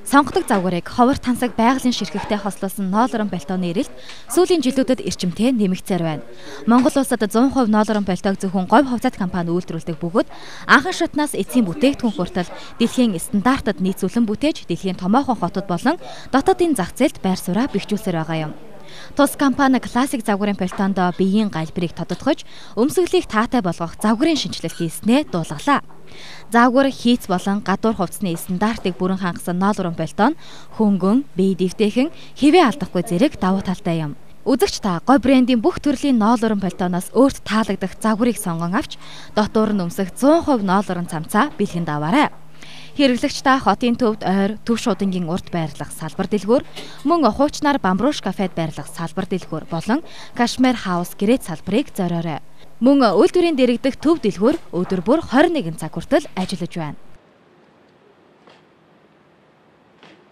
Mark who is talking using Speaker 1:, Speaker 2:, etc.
Speaker 1: Сонгодог загварыг ховор тансаг байгалийн ширхэгтэй хослуулсан ноолорон бальтооны ирэлт сүүлийн жилүүдэд эрчимтэй нэмэгцээр байна. Монгол улсад 100% ноолорон бальтоог зөвхөн говь хувьцаат компани үйлдвэрлэдэг бөгөөд анхан шатнаас эцсийн бүтээгдэхүүн хүртэл дэлхийн стандартад нийцүүлэн бүтээж дэлхийн томоохон хотод болон дотоодын зах зээлд байр сууриа бэхжүүлсээр байгаа юм. Тус компани классик загварын пальтоонд биеийн галбирыг тодотгож, өмсгөлийг таатай болгох загварын шинжилэл хийснээ дуулгалаа. Загвар хийц болон гадуур хувцсны стандартыг бүрэн хангасан ноолорон пальтоо нь хөнгөн, бие дэвтэйхэн, хэвээ алдахгүй зэрэг давуу талтай юм. Үзэгч та гой брендийн бүх төрлийн ноолорон пальтооноос өөрт таалагдах загварыг сонгон авч, дотуур нь өмсөх 100% ноолорон цамцаа бэлгэнд аваарай. Хэрэглэгч та хотын төвд ойр, төв шуудангийн урд байрлах салбар дэлгүүр, мөн хуучнаар Бамбруш кафед байрлах салбар дэлгүүр болон Кашмир хаус гэрээ салбарыг зориорой. Мөн үйлдвэрийн дэргэдэх төв дэлгүүр өдөр бүр 21 цаг хүртэл ажиллаж байна.